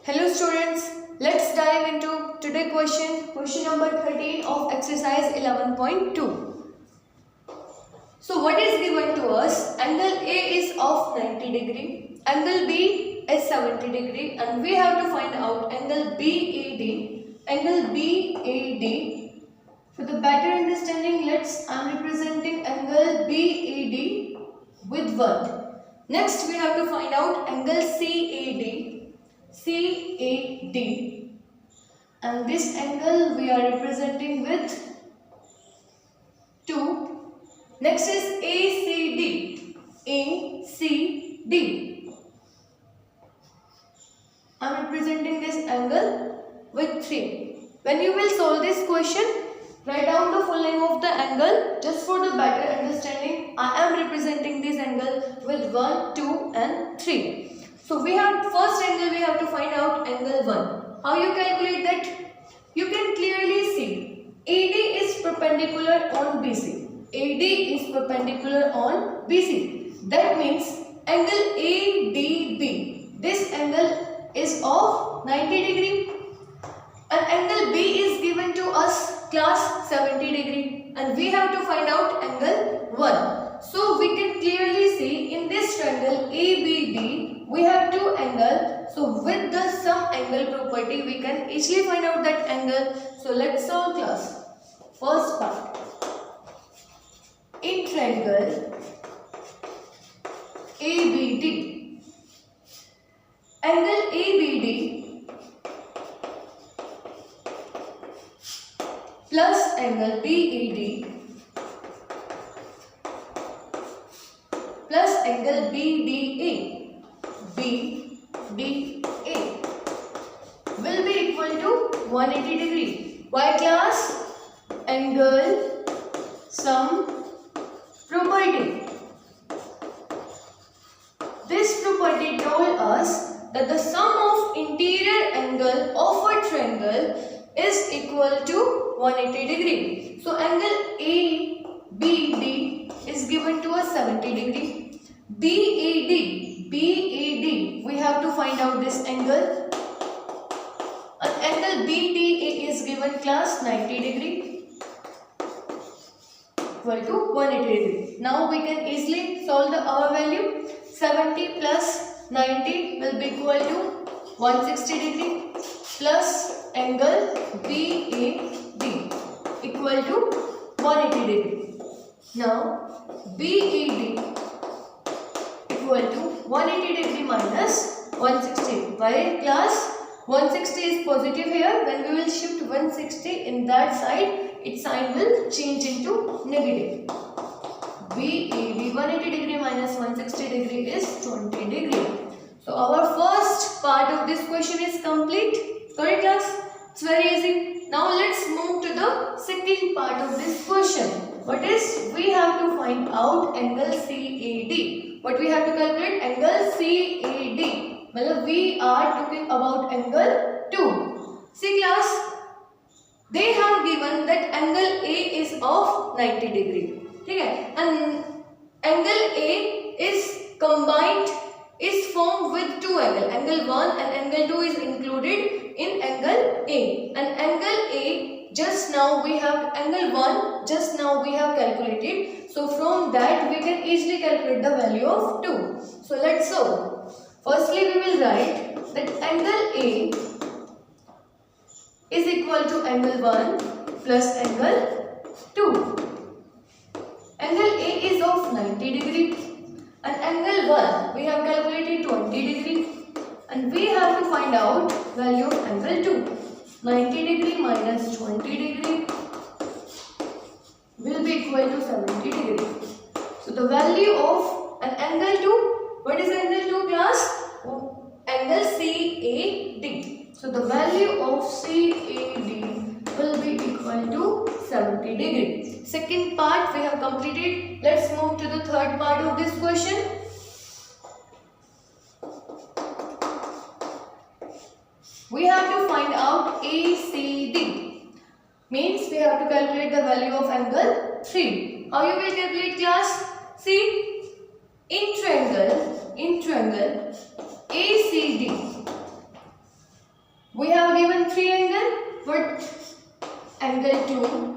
Hello students, let's dive into today's question number 13 of exercise 11.2. So what is given to us? Angle A is of 90 degree, angle B is 70 degree, and we have to find out angle BAD. For the better understanding, I'm representing angle BAD with 1. Next we have to find out angle CAD, and this angle we are representing with 2. Next is ACD. I'm representing this angle with 3. When you will solve this question, write down the full name of the angle. Just for the better understanding, I am representing this angle with 1, 2 and 3. So we have first angle, we have to find out angle 1. How you calculate that? You can clearly see AD is perpendicular on BC. AD is perpendicular on BC. That means angle ADB. This angle is of 90 degree. And angle B is given to us class 70 degree. And we have to find out angle 1. So we can clearly see in this triangle ABD we have 2 angles. So with the sum angle property we can easily find out that angle. So let's solve class. First part. In triangle ABD, angle ABD plus angle BAD plus angle BDA will be equal to 180 degree. Why class? Angle sum property. This property told us that the sum of interior angle of a triangle is equal to 180 degree. So angle ABD is given to us 70 degree. BAD, we have to find out this angle. And angle BDA is given class 90 degree equal to 180 degree. Now we can easily solve our value. 70 plus 90 will be equal to 160 degree plus angle BAD equal to 180 degree. Now BAD equal to 180 degree minus 160. Why class? 160 is positive here. When we will shift 160 in that side, its sign will change into negative. BAD 180 degree minus 160 degree is 20 degree. So our first part of this question is complete. Correct class? It's very easy. Now let's move to the second part of this question. What is? We have to find out angle CAD. What we have to calculate? Angle CAD. Well, we are talking about angle 2. See class, they have given that angle A is of 90 degree. Okay? And angle A is combined, is formed with 2 angles. Angle 1 and angle 2 is included in angle A. And angle A, just now we have angle 1, just now we have calculated. So from that we can easily calculate the value of 2. So let's solve. Firstly, we will write that angle A is equal to angle 1 plus angle 2. Angle A is of 90 degree and angle 1 we have calculated 20 degree and we have to find out value of angle 2. 90 degree minus 20 degree will be equal to 70 degree. So the value of an angle 2, what is angle 2 class? Angle CAD. So the value of CAD will be equal to 70 degree. Second part we have completed. Let's move to the third part of this question. We have to find out ACD. Means we have to calculate the value of angle 3. How you will calculate class? See, in triangle ACD angle 2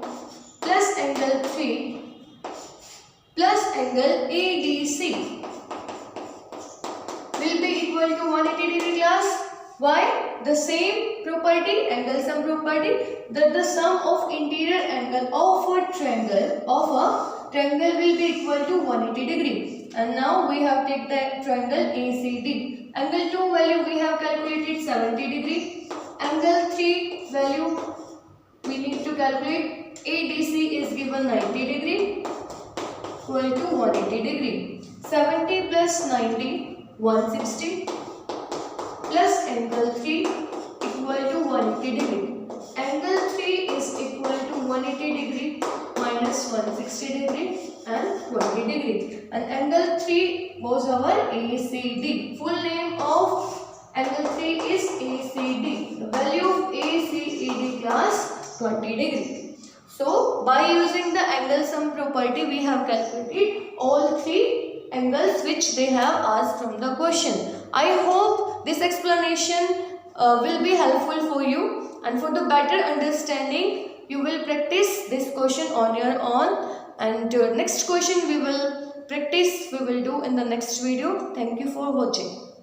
plus angle 3 plus angle ADC will be equal to 180 degree class. Why? The same property, angle sum property, that the sum of interior angle of a triangle will be equal to 180 degree. And now we have taken the triangle ACD. Angle 2 value we have calculated 70 degree. Angle 3 value we need to calculate. ADC is given 90 degree equal to 180 degree. 70 plus 90, 160 plus angle 3 equal to 180 degree. Angle 3 is equal to 180 degree minus 160 degree and 20 degree. And angle 3 was our ACD. Full name of angle 3 is ACD. The value of ACD class 20 degree. So by using the angle sum property we have calculated all three angles which they have asked from the question. I hope this explanation will be helpful for you, and for the better understanding you will practice this question on your own, and next question we will do in the next video. Thank you for watching.